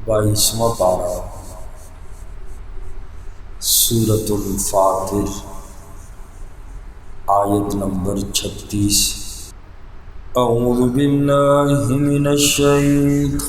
22واں پارہ سورۃ الفاطر آیت نمبر 36۔ اعوذ باللہ من الشیطان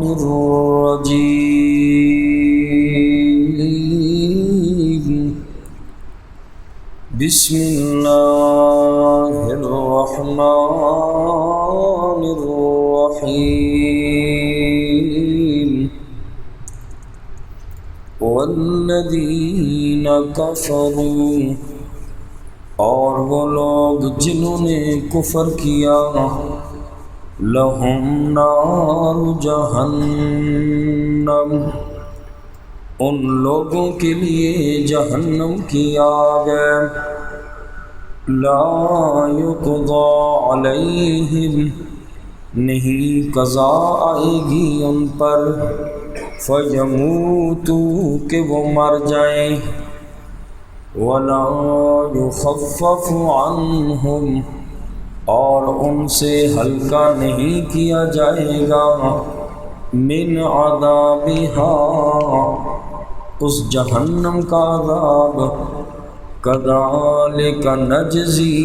الرجیم، بسم اللہ الرحمن الرحیم۔ والذین کفروا، اور وہ لوگ جنہوں نے کفر کیا، لہم نار جہنم، ان لوگوں کے لیے جہنم کی آگ ہے، لا یقضی علیہم، نہیں قضا آئے گی ان پر، فیموتوا، کہ وہ مر جائیں، ولا یخفف عنہم، اور ان سے ہلکا نہیں کیا جائے گا، من عذابہا، اس جہنم کا عذاب، کذالک نجزی،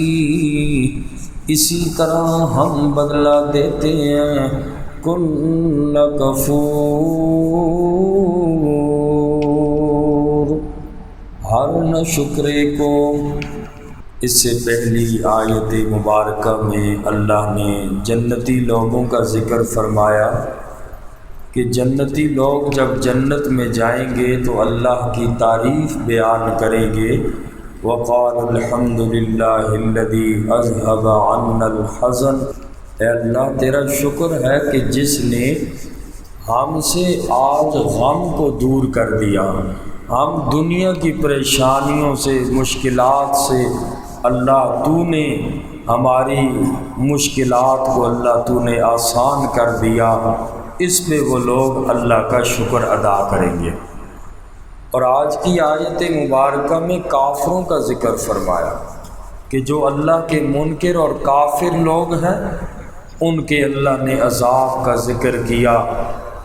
اسی طرح ہم بدلہ دیتے ہیں، کل کفور، ہر نہ شکرے کو۔ اس سے پہلی آیت مبارکہ میں اللہ نے جنتی لوگوں کا ذکر فرمایا کہ جنتی لوگ جب جنت میں جائیں گے تو اللہ کی تعریف بیان کریں گے، وَقَالُوا الْحَمْدُ لِلَّهِ الَّذِي أَذْهَبَ عَنَّا الْحَزَنَ، اے اللہ تیرا شکر ہے کہ جس نے ہم سے آج غم کو دور کر دیا، ہم دنیا کی پریشانیوں سے، مشکلات سے، اللہ تو نے ہماری مشکلات کو اللہ تو نے آسان کر دیا، اس پہ وہ لوگ اللہ کا شکر ادا کریں گے۔ اور آج کی آیت مبارکہ میں کافروں کا ذکر فرمایا کہ جو اللہ کے منکر اور کافر لوگ ہیں ان کے اللہ نے عذاب کا ذکر کیا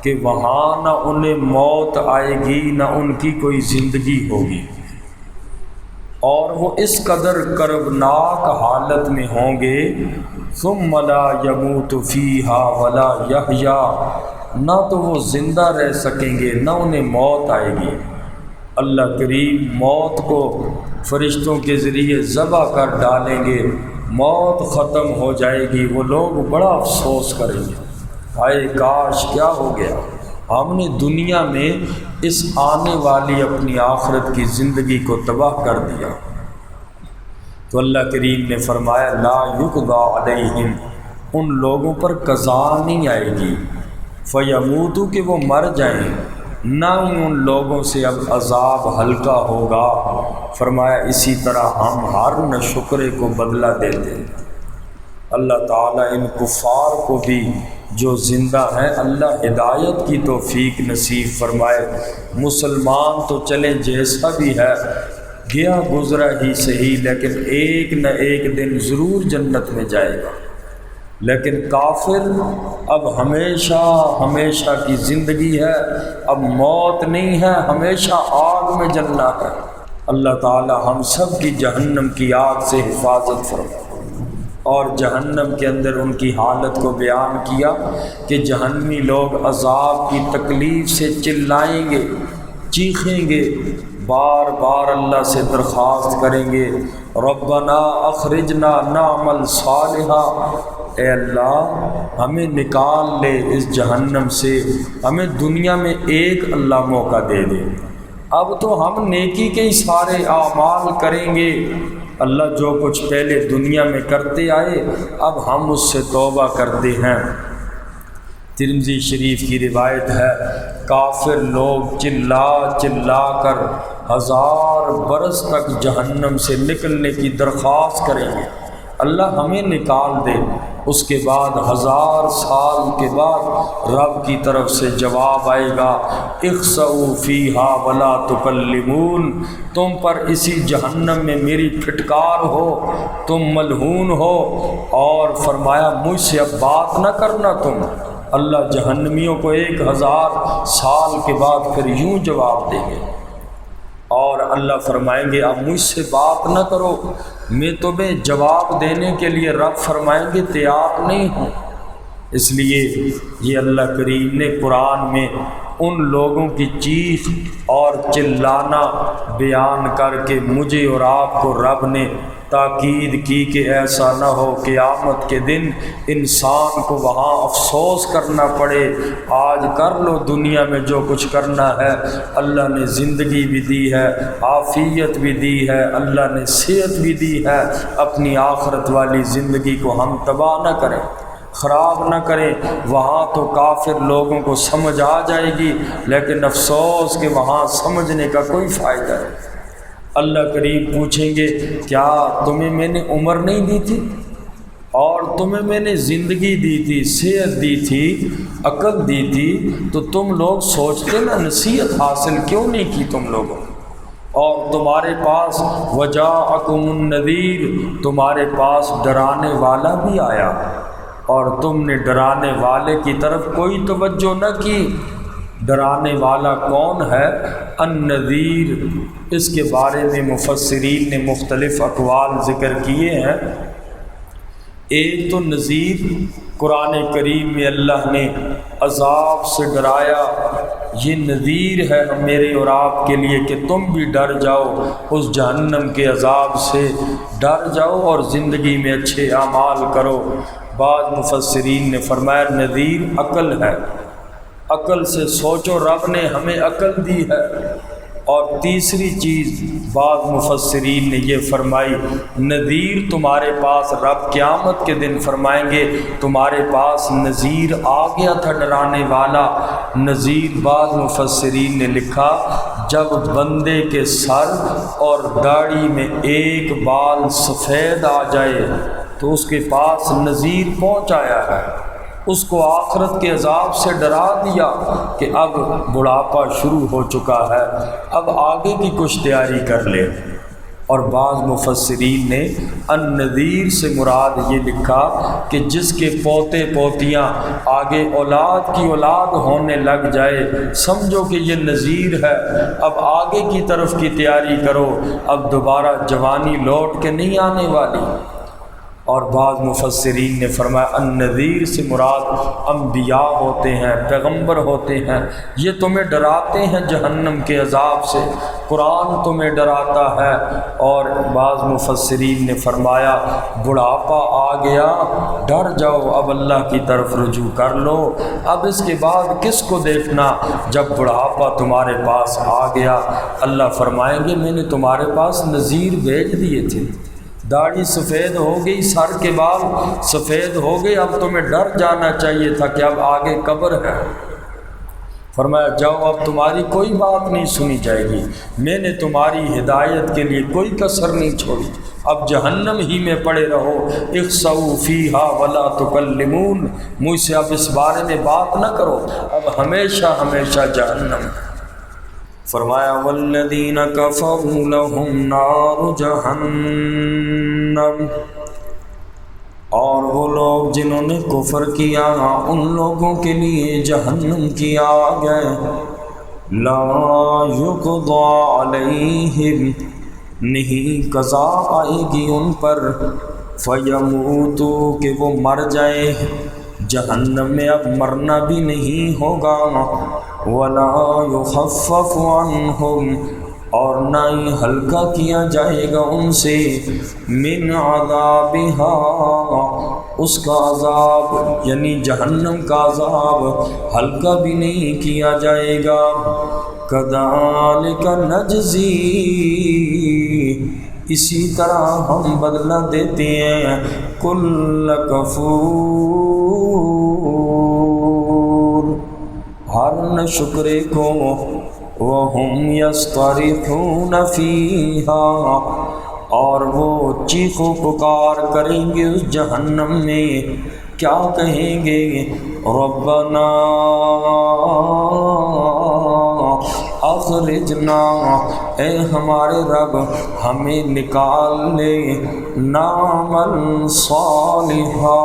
کہ وہاں نہ انہیں موت آئے گی نہ ان کی کوئی زندگی ہوگی، اور وہ اس قدر کربناک حالت میں ہوں گے، ثم لا يموت فیہا ولا یحیا، نہ تو وہ زندہ رہ سکیں گے نہ انہیں موت آئے گی۔ اللہ کریم موت کو فرشتوں کے ذریعے ذبح کر ڈالیں گے، موت ختم ہو جائے گی، وہ لوگ بڑا افسوس کریں گے، ہائے کاش کیا ہو گیا، ہم نے دنیا میں اس آنے والی اپنی آخرت کی زندگی کو تباہ کر دیا۔ تو اللہ کریم نے فرمایا لا یقضی علیہم، ان لوگوں پر قضا نہیں آئے گی، فیموتوا، کہ وہ مر جائیں، نہ ہی ان لوگوں سے اب عذاب ہلکا ہوگا۔ فرمایا اسی طرح ہم ہر نہ شکرے کو بدلہ دیتے ہیں۔ اللہ تعالیٰ ان کفار کو بھی جو زندہ ہیں اللہ ہدایت کی توفیق نصیب فرمائے۔ مسلمان تو چلیں جیسا بھی ہے، گیا گزرا ہی صحیح، لیکن ایک نہ ایک دن ضرور جنت میں جائے گا، لیکن کافر اب ہمیشہ ہمیشہ کی زندگی ہے، اب موت نہیں ہے، ہمیشہ آگ میں جلنا ہے۔ اللہ تعالی ہم سب کی جہنم کی آگ سے حفاظت فرمائے۔ اور جہنم کے اندر ان کی حالت کو بیان کیا کہ جہنمی لوگ عذاب کی تکلیف سے چلائیں گے، چیخیں گے، بار بار اللہ سے درخواست کریں گے، ربنا اخرجنا نعمل صالحا، اے اللہ ہمیں نکال لے اس جہنم سے، ہمیں دنیا میں ایک اللہ موقع دے دے، اب تو ہم نیکی کے ہی سارے اعمال کریں گے، اللہ جو کچھ پہلے دنیا میں کرتے آئے اب ہم اس سے توبہ کرتے ہیں۔ ترمذی شریف کی روایت ہے، کافر لوگ چلا چلا کر 1000 برس تک جہنم سے نکلنے کی درخواست کریں گے، اللہ ہمیں نکال دے، اس کے بعد 1000 سال کے بعد رب کی طرف سے جواب آئے گا، اخسؤوا فیہا ولا تکلمون، تم پر اسی جہنم میں میری پھٹکار ہو، تم ملعون ہو، اور فرمایا مجھ سے اب بات نہ کرنا تم، اللہ جہنمیوں کو 1000 سال کے بعد پھر یوں جواب دیں گے، اور اللہ فرمائیں گے اب مجھ سے بات نہ کرو، میں تمہیں جواب دینے کے لیے رب فرمائیں گے تیار نہیں ہوں۔ اس لیے یہ اللہ کریم نے قرآن میں ان لوگوں کی چیخ اور چلانا بیان کر کے مجھے اور آپ کو رب نے تاکید کی کہ ایسا نہ ہو قیامت کے دن انسان کو وہاں افسوس کرنا پڑے، آج کر لو دنیا میں جو کچھ کرنا ہے، اللہ نے زندگی بھی دی ہے، عافیت بھی دی ہے، اللہ نے صحت بھی دی ہے، اپنی آخرت والی زندگی کو ہم تباہ نہ کریں، خراب نہ کریں۔ وہاں تو کافر لوگوں کو سمجھ آ جائے گی، لیکن افسوس کہ وہاں سمجھنے کا کوئی فائدہ نہیں۔ اللہ کریم پوچھیں گے کیا تمہیں میں نے عمر نہیں دی تھی، اور تمہیں میں نے زندگی دی تھی، صحت دی تھی، عقل دی تھی، تو تم لوگ سوچتے نا نصیحت حاصل کیوں نہیں کی تم لوگوں؟ اور تمہارے پاس وجاءکم النذیر، تمہارے پاس ڈرانے والا بھی آیا، اور تم نے ڈرانے والے کی طرف کوئی توجہ نہ کی۔ ڈرانے والا کون ہے؟ النذیر۔ اس کے بارے میں مفسرین نے مختلف اقوال ذکر کیے ہیں۔ ایک تو نذیر قرآن کریم میں اللہ نے عذاب سے ڈرایا، یہ نذیر ہے میرے اور آپ کے لیے کہ تم بھی ڈر جاؤ، اس جہنم کے عذاب سے ڈر جاؤ اور زندگی میں اچھے اعمال کرو۔ بعض مفسرین نے فرمایا نذیر عقل ہے، عقل سے سوچو، رب نے ہمیں عقل دی ہے۔ اور تیسری چیز بعض مفسرین نے یہ فرمائی نذیر تمہارے پاس، رب قیامت کے دن فرمائیں گے تمہارے پاس نذیر آ گیا تھا، ڈرانے والا نذیر۔ بعض مفسرین نے لکھا جب بندے کے سر اور داڑھی میں ایک بال سفید آ جائے تو اس کے پاس نذیر پہنچ آیا ہے، اس کو آخرت کے عذاب سے ڈرا دیا کہ اب بڑھاپا شروع ہو چکا ہے، اب آگے کی کچھ تیاری کر لے۔ اور بعض مفسرین نے النذیر سے مراد یہ لکھا کہ جس کے پوتے پوتیاں آگے اولاد کی اولاد ہونے لگ جائے، سمجھو کہ یہ نذیر ہے، اب آگے کی طرف کی تیاری کرو، اب دوبارہ جوانی لوٹ کے نہیں آنے والی۔ اور بعض مفسرین نے فرمایا النذیر سے مراد انبیاء ہوتے ہیں، پیغمبر ہوتے ہیں، یہ تمہیں ڈراتے ہیں جہنم کے عذاب سے، قرآن تمہیں ڈراتا ہے۔ اور بعض مفسرین نے فرمایا بڑھاپا آ گیا، ڈر جاؤ، اب اللہ کی طرف رجوع کر لو، اب اس کے بعد کس کو دیکھنا؟ جب بڑھاپا تمہارے پاس آ گیا، اللہ فرمائیں گے میں نے تمہارے پاس نذیر بھیج دیے تھے، داڑھی سفید ہو گئی، سر کے بال سفید ہو گئے، اب تمہیں ڈر جانا چاہیے تھا کہ اب آگے قبر ہے۔ فرمایا جاؤ، اب تمہاری کوئی بات نہیں سنی جائے گی، میں نے تمہاری ہدایت کے لیے کوئی کسر نہیں چھوڑی، اب جہنم ہی میں پڑے رہو، اخسؤوا فیہا ولا تکلمون، مجھ سے اب اس بارے میں بات نہ کرو، اب ہمیشہ ہمیشہ جہنم۔ فرمایا والذین کفروا لہم نار جہنم، اور وہ لوگ جنہوں نے کفر کیا ان لوگوں کے لیے جہنم کی آگ ہے، لا یقضی علیہم، نہیں قضا آئے گی ان پر، فیموتوا، کہ وہ مر جائیں، جہنم میں اب مرنا بھی نہیں ہوگا، ولا یخفف عنہم، اور نہ ہی ہلکا کیا جائے گا ان سے، من عذابہا، اس کا عذاب یعنی جہنم کا عذاب ہلکا بھی نہیں کیا جائے گا۔ کذالک نجزی، اسی طرح ہم بدلہ دیتے ہیں کل کفور، ہر ناشکرے کو، وہم یصطرخون فیہا، اور وہ چیخ و پکار کریں گے اس جہنم میں، کیا کہیں گے؟ ربنا اخرجنا اے ہمارے رب ہمیں نکال لے، نعمل صالحا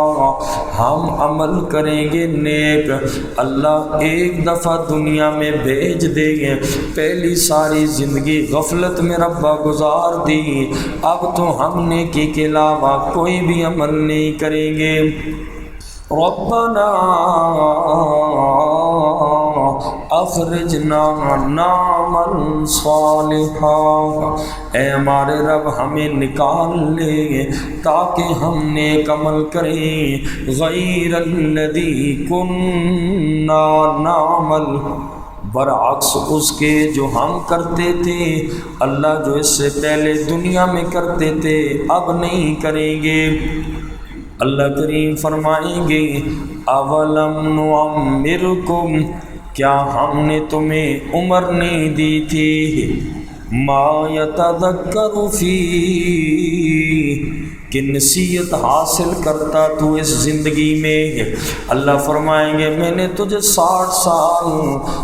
ہم عمل کریں گے نیک۔ اللہ ایک دفعہ دنیا میں بھیج دیں گے، پہلی ساری زندگی غفلت میں ربا گزار دی، اب تو ہم نیکی کے علاوہ کوئی بھی عمل نہیں کریں گے۔ ربنا اخرجنا نعمل صالحا، اے ہمارے رب ہمیں نکال لے تاکہ ہم نیک عمل کریں، غیر الذی کننا نعمل، برعکس اس کے جو ہم کرتے تھے، اللہ جو اس سے پہلے دنیا میں کرتے تھے اب نہیں کریں گے۔ اللہ کریم فرمائیں گے اولم نعمرکم، کیا ہم نے تمہیں عمر نہیں دی تھی، ما یتذکر فیہ، کہ نصیحت حاصل کرتا تو اس زندگی میں۔ اللہ فرمائیں گے میں نے تجھے 60 سال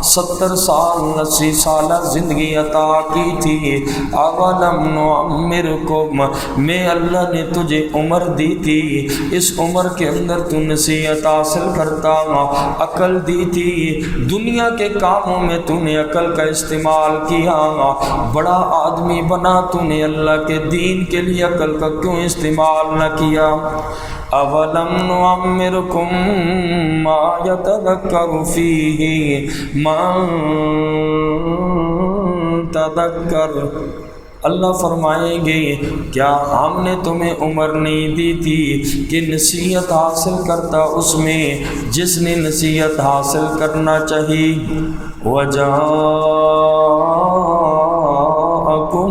70 سال 80 سالہ زندگی عطا کی تھی، اولم نعمرکم، میں اللہ نے تجھے عمر دی تھی، اس عمر کے اندر تو نصیحت حاصل کرتا، عقل دی تھی، دنیا کے کاموں میں تو نے عقل کا استعمال کیا، بڑا آدمی بنا تو نے اللہ کے دین کے لیے عقل کا کیوں استعمال نہ کیا۔ اولم نعمرکم ما یتذکر فیہ من تذکر، اللہ فرمائیں گے کیا ہم نے تمہیں عمر نہیں دی تھی کہ نصیحت حاصل کرتا اس میں جس نے نصیحت حاصل کرنا چاہیے۔ وجاءکم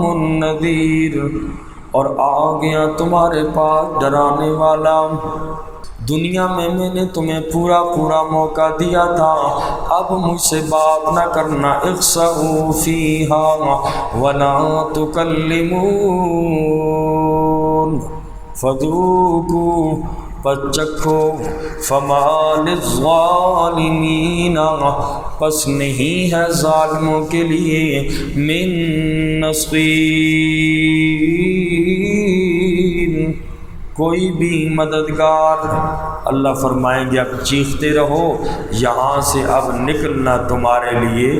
النذیر، اور آ گیا تمہارے پاس ڈرانے والا۔ دنیا میں نے تمہیں پورا موقع دیا تھا، اب مجھ سے بات نہ کرنا، اخسئوا فیہا ولا تکلمون، فذوقوا، پس چکھو، فما للظالمین، پس نہیں ہے ظالموں کے لیے من نصیر، کوئی بھی مددگار۔ اللہ فرمائیں گے اب چیختے رہو، یہاں سے اب نکلنا تمہارے لیے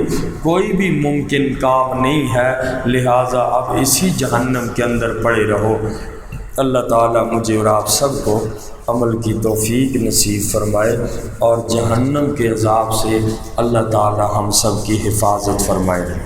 کوئی بھی ممکن کام نہیں ہے، لہٰذا اب اسی جہنم کے اندر پڑے رہو۔ اللہ تعالیٰ مجھے اور آپ سب کو عمل کی توفیق نصیب فرمائے، اور جہنم کے عذاب سے اللہ تعالیٰ ہم سب کی حفاظت فرمائے۔